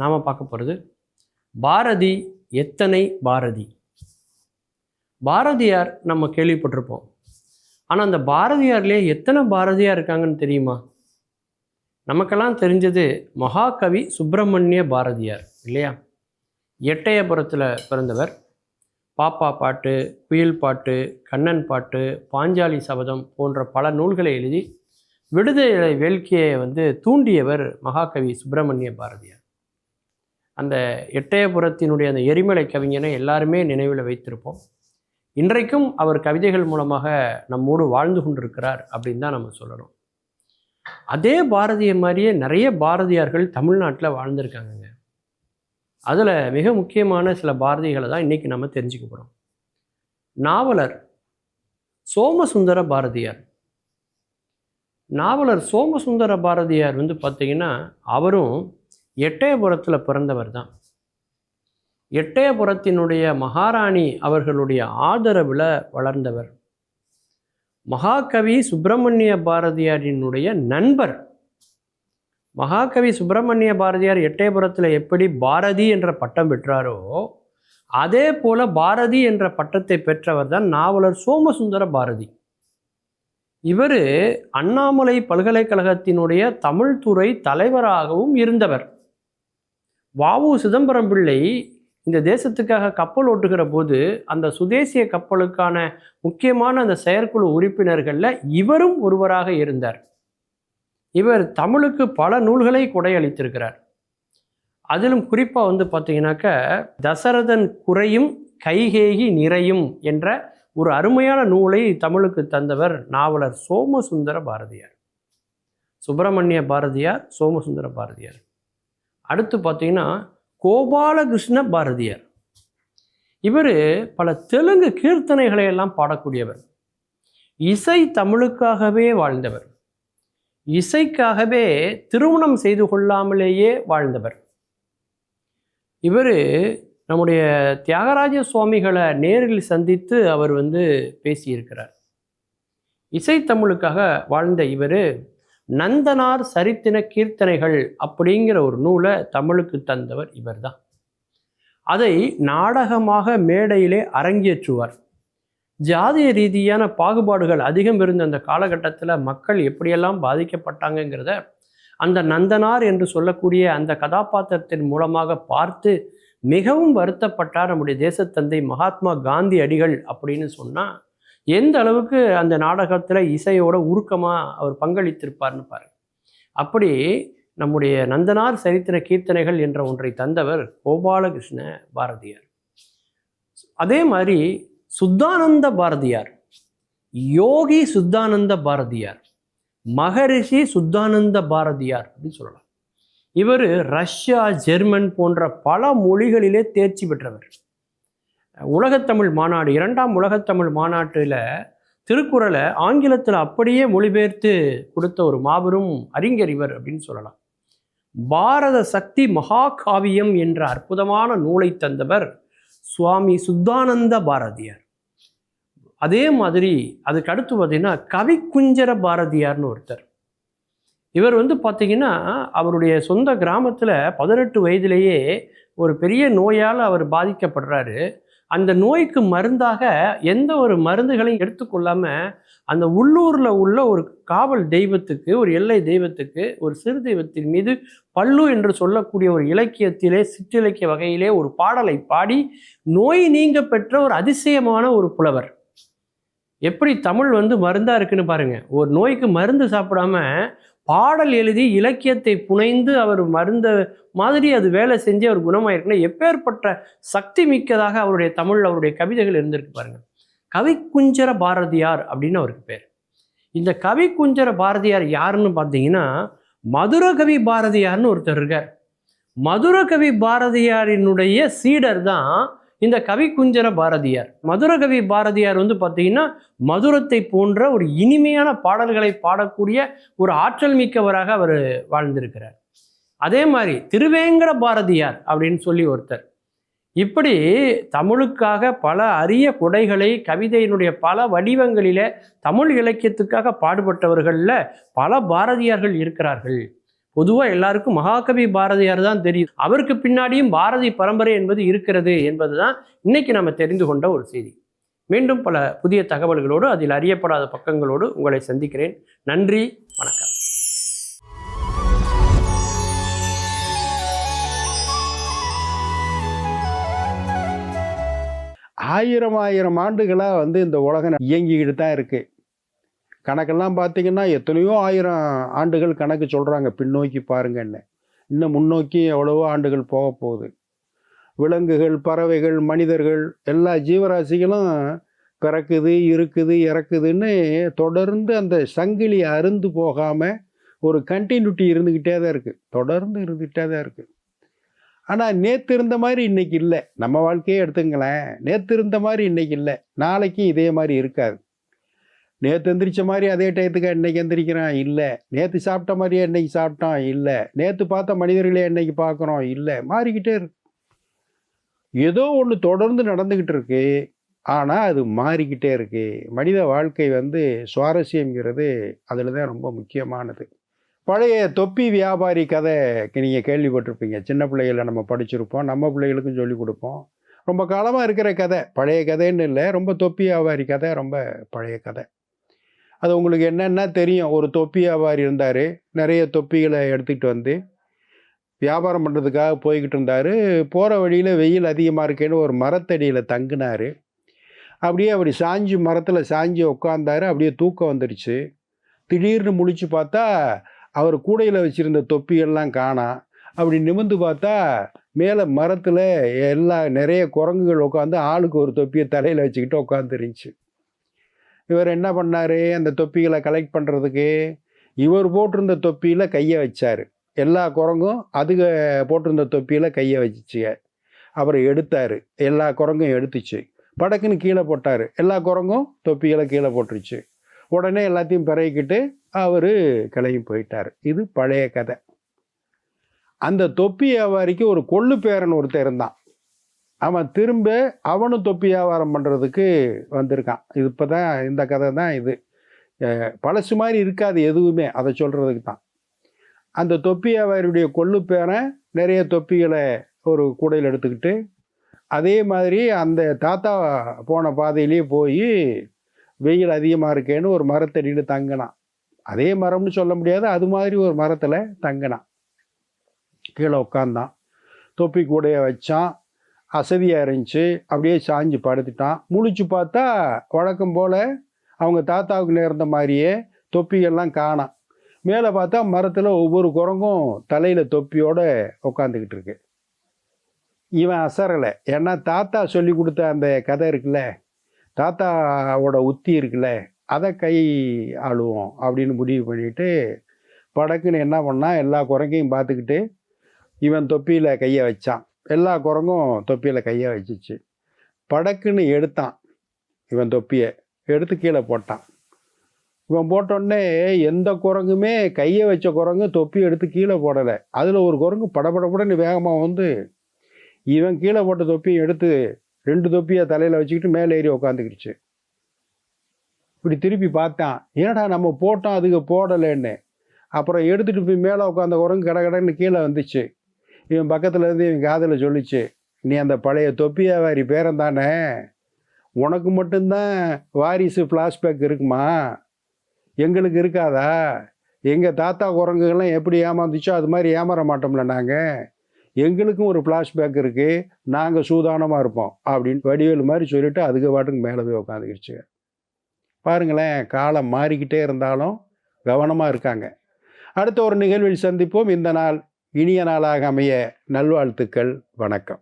நாம் பார்க்க போகிறது பாரதி எத்தனை பாரதி. பாரதியார் நம்ம கேள்விப்பட்டிருப்போம். ஆனால் அந்த பாரதியார்லேயே எத்தனை பாரதியார் இருக்காங்கன்னு தெரியுமா? நமக்கெல்லாம் தெரிஞ்சது மகாகவி சுப்பிரமணிய பாரதியார் இல்லையா? எட்டயபுரத்தில் பிறந்தவர். பாப்பா பாட்டு, குயில் பாட்டு, கண்ணன் பாட்டு, பாஞ்சாலி சபதம் போன்ற பல நூல்களை எழுதி விடுதலை வேள்கையை தூண்டியவர் மகாகவி சுப்பிரமணிய பாரதியார். அந்த எட்டயபுரத்தினுடைய அந்த எரிமலை கவிஞனை எல்லாருமே நினைவில் வைத்திருப்போம். இன்றைக்கும் அவர் கவிதைகள் மூலமாக நம்மோடு வாழ்ந்து கொண்டிருக்கிறார் அப்படின்னு தான் நம்ம சொல்லணும். அதே பாரதியை மாதிரியே நிறைய பாரதியார்கள் தமிழ்நாட்டில் வாழ்ந்திருக்காங்கங்க. அதில் மிக முக்கியமான சில பாரதிகளை தான் இன்றைக்கி நம்ம தெரிஞ்சுக்க போகிறோம். நாவலர் சோமசுந்தர பாரதியார். நாவலர் சோமசுந்தர பாரதியார் பார்த்திங்கன்னா அவரும் எட்டயபுரத்தில் பிறந்தவர் தான். எட்டயபுரத்தினுடைய மகாராணி அவர்களுடைய ஆதரவில் வளர்ந்தவர். மகாகவி சுப்பிரமணிய பாரதியாரினுடைய நண்பர். மகாகவி சுப்பிரமணிய பாரதியார் எட்டயபுரத்தில் எப்படி பாரதி என்ற பட்டம் பெற்றாரோ அதே போல பாரதி என்ற பட்டத்தை பெற்றவர் தான் நாவலர் சோமசுந்தர பாரதி. இவர் அண்ணாமலை பல்கலைக்கழகத்தினுடைய தமிழ்துறை தலைவராகவும் இருந்தவர். வ.உ. சிதம்பரம் பிள்ளை இந்த தேசத்துக்காக கப்பல் ஓட்டுகிற போது அந்த சுதேசிய கப்பலுக்கான முக்கியமான அந்த செயற்குழு உறுப்பினர்களில் இவரும் ஒருவராக இருந்தார். இவர் தமிழுக்கு பல நூல்களை கொடையளித்திருக்கிறார். அதிலும் குறிப்பாக பார்த்தீங்கன்னாக்க தசரதன் குறையும் கைகேயி நிறையும் என்ற ஒரு அருமையான நூலை தமிழுக்கு தந்தவர் நாவலர் சோமசுந்தர பாரதியார். சுப்பிரமணிய பாரதியார், சோமசுந்தர பாரதியார். அடுத்து பார்த்தீங்கன்னா கோபாலகிருஷ்ண பாரதியார். இவர் பல தெலுங்கு கீர்த்தனைகளை எல்லாம் பாடக்கூடியவர். இசை தமிழுக்காகவே வாழ்ந்தவர். இசைக்காகவே திருமணம் செய்து கொள்ளாமலேயே வாழ்ந்தவர். இவர் நம்முடைய தியாகராஜ சுவாமிகளை நேரில் சந்தித்து அவர் பேசியிருக்கிறார். இசை தமிழுக்காக வாழ்ந்த இவர் நந்தனார் சரித்திர கீர்த்தனைகள் அப்படிங்கிற ஒரு நூலை தமிழுக்கு தந்தவர் இவர் தான். அதை நாடகமாக மேடையிலே அரங்கேற்றுவார். ஜாதிய ரீதியான பாகுபாடுகள் அதிகம் இருந்த அந்த காலகட்டத்தில் மக்கள் எப்படியெல்லாம் பாதிக்கப்பட்டாங்கங்கிறத அந்த நந்தனார் என்று சொல்லக்கூடிய அந்த கதாபாத்திரத்தின் மூலமாக பார்த்து மிகவும் வருத்தப்பட்டார் நம்முடைய தேசத்தந்தை மகாத்மா காந்தி அடிகள். அப்படின்னு சொன்னால் எந்த அளவுக்கு அந்த நாடகத்தில் இசையோட உருக்கமாக அவர் பங்களித்திருப்பார்னு பாருங்க. அப்படி நம்முடைய நந்தனார் சரித்திர கீர்த்தனைகள் என்ற ஒன்றை தந்தவர் கோபாலகிருஷ்ண பாரதியார். அதே மாதிரி சுத்தானந்த பாரதியார், யோகி சுத்தானந்த பாரதியார், மகரிஷி சுத்தானந்த பாரதியார் அப்படின்னு சொல்லலாம். இவர் ரஷ்யா, ஜெர்மன் போன்ற பல மொழிகளிலே தேர்ச்சி பெற்றவர். உலகத்தமிழ் மாநாடு, 2ஆம் உலகத்தமிழ் மாநாட்டில் திருக்குறளை ஆங்கிலத்தில் அப்படியே மொழிபெயர்த்து கொடுத்த ஒரு மாபெரும் அறிஞர் இவர் அப்படின்னு சொல்லலாம். பாரத சக்தி மகாகாவியம் என்ற அற்புதமான நூலை தந்தவர் சுவாமி சுத்தானந்த பாரதியார். அதே மாதிரி அதுக்கு அடுத்து பார்த்தீங்கன்னா கவிக்குஞ்சர பாரதியார்னு ஒருத்தர். இவர் பார்த்தீங்கன்னா அவருடைய சொந்த கிராமத்தில் 18 வயதிலேயே ஒரு பெரிய நோயால் அவர் பாதிக்கப்படுறாரு. அந்த நோய்க்கு மருந்தாக எந்த ஒரு மருந்துகளையும் எடுத்துக்கொள்ளாமல் அந்த உள்ளூரில் உள்ள ஒரு காவல் தெய்வத்துக்கு, ஒரு எல்லை தெய்வத்துக்கு, ஒரு சிறு தெய்வத்தின் மீது பல்லு என்று சொல்லக்கூடிய ஒரு இலக்கியத்திலே, சிற்றிலக்கிய வகையிலே ஒரு பாடலை பாடி நோய் நீங்க பெற்ற ஒரு அதிசயமான ஒரு புலவர். எப்படி தமிழ் மருந்தாக இருக்குன்னு பாருங்க. ஒரு நோய்க்கு மருந்து சாப்பிடாம பாடல் எழுதி இலக்கியத்தை புனைந்து அவர் மருந்த மாதிரி அது வேலை செஞ்சு அவர் குணமாயிருக்குன்னா எப்பேற்பட்ட சக்தி மிக்கதாக அவருடைய தமிழ், அவருடைய கவிதைகள் இருந்திருக்கு பாருங்க. கவிக்குஞ்சர பாரதியார் அப்படின்னு அவருக்கு பேர். இந்த கவிக்குஞ்சர பாரதியார் யாருன்னு பார்த்தீங்கன்னா மதுரகவி பாரதியார்னு ஒருத்தர் இருக்கார். மதுரகவி பாரதியாரினுடைய சீடர் தான் இந்த கவிக்குஞ்சர பாரதியார். மதுரகவி பாரதியார் பார்த்தீங்கன்னா மதுரத்தை போன்ற ஒரு இனிமையான பாடல்களை பாடக்கூடிய ஒரு ஆற்றல் மிக்கவராக அவர் வாழ்ந்திருக்கிறார். அதே மாதிரி திருவேங்கட பாரதியார் அப்படின்னு சொல்லி ஒருத்தர். இப்படி தமிழுக்காக பல அரிய கொடைகளை கவிதையினுடைய பல வடிவங்களிலே தமிழ் இலக்கியத்துக்காக பாடுபட்டவர்களில் பல பாரதியார்கள் இருக்கிறார்கள். பொதுவாக எல்லாருக்கும் மகாகவி பாரதியார் தான் தெரியும். அவருக்கு பின்னாடியும் பாரதி பரம்பரை என்பது இருக்கிறது என்பது தான் இன்னைக்கு நம்ம தெரிந்து கொண்ட ஒரு செய்தி. மீண்டும் பல புதிய தகவல்களோடு, அதில் அறியப்படாத பக்கங்களோடு உங்களை சந்திக்கிறேன். நன்றி, வணக்கம். ஆயிரம் ஆண்டுகளாக இந்த உலகம் இயங்கிக்கிட்டு தான் இருக்குது. கணக்கெல்லாம் பார்த்திங்கன்னா எத்தனையோ 1000 ஆண்டுகள் கணக்கு சொல்கிறாங்க. பின்னோக்கி பாருங்கன்னு. இன்னும் முன்னோக்கி எவ்வளவோ ஆண்டுகள் போக போகுது. விலங்குகள், பறவைகள், மனிதர்கள், எல்லா ஜீவராசிகளும் பிறக்குது, இருக்குது, இறக்குதுன்னு தொடர்ந்து அந்த சங்கிலி அருந்து போகாமல் ஒரு கண்டினியூட்டி இருந்துக்கிட்டே தான் இருக்குது. தொடர்ந்து இருந்துக்கிட்டே தான் இருக்குது. ஆனால் நேற்று இருந்த மாதிரி இன்றைக்கி இல்லை. நம்ம வாழ்க்கையே எடுத்துங்களேன். நேற்று இருந்த மாதிரி இன்றைக்கி இல்லை. நாளைக்கு இதே மாதிரி இருக்காது. நேற்று எந்திரிச்ச மாதிரி அதே டயத்துக்கு இன்றைக்கி எந்திரிக்கிறான் இல்லை. நேற்று சாப்பிட்ட மாதிரியே இன்றைக்கி சாப்பிட்டான் இல்லை. நேற்று பார்த்த மனிதர்களே இன்றைக்கி பார்க்குறோம் இல்லை. மாறிக்கிட்டே இருக்கு. ஏதோ ஒன்று தொடர்ந்து நடந்துக்கிட்டு இருக்கு. ஆனால் அது மாறிக்கிட்டே இருக்கு. மனித வாழ்க்கை சுவாரஸ்யங்கிறது அதில் தான் ரொம்ப முக்கியமானது. பழைய தொப்பி வியாபாரி கதை நீங்கள் கேள்விப்பட்டிருப்பீங்க. சின்ன பிள்ளைகளை நம்ம படிச்சிருப்போம். நம்ம பிள்ளைகளுக்கும் சொல்லிக் கொடுப்போம். ரொம்ப காலமாக இருக்கிற கதை. பழைய கதைன்னு இல்லை, ரொம்ப தொப்பி வியாபாரி கதை, ரொம்ப பழைய கதை. அது உங்களுக்கு என்னென்னா தெரியும். ஒரு தொப்பி வியாபாரி இருந்தார். நிறைய தொப்பிகளை எடுத்துக்கிட்டு வியாபாரம் பண்ணுறதுக்காக போய்கிட்டு இருந்தார். போகிற வழியில் வெயில் அதிகமாக இருக்கேன்னு ஒரு மரத்தடியில் தங்கினார். அப்படியே அப்படி சாஞ்சி மரத்தில் சாஞ்சி உட்காந்தார். அப்படியே தூக்கம் வந்துடுச்சு. திடீர்னு முழிச்சு பார்த்தா அவர் கூடையில் வச்சுருந்த தொப்பியெல்லாம் காணாம். அப்படி நிமிர்ந்து பார்த்தா மேலே மரத்தில் நிறைய குரங்குகள் உட்காந்து ஆளுக்கு ஒரு தொப்பியை தலையில் வச்சுக்கிட்டு உட்காந்துருந்துச்சு. இவர் என்ன பண்ணார்? அந்த தொப்பிகளை கலெக்ட் பண்ணுறதுக்கு இவர் போட்டிருந்த தொப்பியில் கையை வச்சார். எல்லா குரங்கும் அதுக்கு போட்டிருந்த தொப்பியில் கையை வச்சுச்சுங்க. அப்புறம் எடுத்தார். எல்லா குரங்கும் எடுத்துச்சு. படக்குன்னு கீழே போட்டார். எல்லா குரங்கும் தொப்பிகளை கீழே போட்டுருச்சு. உடனே எல்லாத்தையும் பிறகிக்கிட்டு அவர் கிளம்பி போயிட்டார். இது பழைய கதை. அந்த தொப்பி வியாபாரிக்கு ஒரு கொள்ளு பேரன் ஒருத்தர் இருந்தான். அவன் திரும்ப அவனும் தொப்பி வியாபாரம் பண்ணுறதுக்கு வந்திருக்கான். இது இப்போ தான் இந்த கதை தான். இது பழசு மாதிரி இருக்காது எதுவுமே. அதை சொல்கிறதுக்கு தான். அந்த தொப்பி வியாபாரியுடைய கொள்ளு பேரன் நிறைய தொப்பிகளை ஒரு கூடையில் எடுத்துக்கிட்டு அதே மாதிரி அந்த தாத்தா போன பாதையிலேயே போய் வெயில் அதிகமாக இருக்கேன்னு ஒரு மரத்தடியில் தங்கினான். அதே மரம்னு சொல்ல முடியாது, அது மாதிரி ஒரு மரத்தில் தங்கினான். கீழே உட்காந்தான். தொப்பி கூடைய வச்சான். அசதியாக இருந்துச்சு. அப்படியே சாஞ்சு படுத்துட்டான். முழிச்சு பார்த்தா வழக்கம் போல் அவங்க தாத்தாவுக்கு நேர்ந்த மாதிரியே தொப்பிகள்லாம் காணாம். மேலே பார்த்தா மரத்தில் ஒவ்வொரு குரங்கும் தலையில் தொப்பியோடு உட்காந்துக்கிட்டு இருக்கு. இவன் அசரலை. ஏன்னா தாத்தா சொல்லி கொடுத்த அந்த கதை இருக்குல்ல, தாத்தாவோட உத்தி இருக்குல்ல, அதை கை ஆளுவோம் அப்படின்னு முடிவு பண்ணிவிட்டு படக்குன்னு என்ன பண்ணால் எல்லா குரங்கையும் பார்த்துக்கிட்டு இவன் தொப்பியில் கையை வச்சான். எல்லா குரங்கும் தொப்பியில் கையை வச்சிச்சு. படக்குன்னு எடுத்தான். இவன் தொப்பியை எடுத்து கீழே போட்டான். இவன் போட்டோடனே எந்த குரங்குமே கையை வச்ச குரங்கு தொப்பி எடுத்து கீழே போடலை. அதில் ஒரு குரங்கு படபடப்படன்னு வேகமாக இவன் கீழே போட்ட தொப்பியை எடுத்து 2 தொப்பியை தலையில் வச்சுக்கிட்டு மேலே ஏறி உட்காந்துக்கிடுச்சு. இப்படி திருப்பி பார்த்தான். ஏடா நம்ம போட்டோம் அதுக்கு போடலைன்னு. அப்புறம் எடுத்துகிட்டு போய் மேலே உட்காந்த குரங்கு கடன்னு கீழே வந்துச்சு. இவன் பக்கத்தில் இருந்து இவன் காதில் சொல்லிச்சு, நீ அந்த பழைய தொப்பி வியாபாரி பேரன் தானே, உனக்கு மட்டும்தான் வாரிசு ஃப்ளாஷ்பேக் இருக்குமா, எங்களுக்கு இருக்காதா? எங்கள் தாத்தா குரங்குகள்லாம் எப்படி ஏமாந்துச்சோ அது மாதிரி ஏமாற மாட்டோம்ல நாங்கள், எங்களுக்கும் ஒரு ஃப்ளாஷ்பேக் இருக்குது, நாங்கள் சூதானமாக இருப்போம் அப்படின்னு வடிவேலு மாதிரி சொல்லிவிட்டு அதுக்கு பாட்டுக்கு மேலே போய் உட்காந்துக்கிடுச்சு. பாருங்களேன், காலம் மாறிக்கிட்டே இருந்தாலும் கவனமாக இருக்காங்க. அடுத்த ஒரு நிகழ்வில் சந்திப்போம். இந்த நாள் இனிய நாளாக அமைய நல்வாழ்த்துக்கள். வணக்கம்.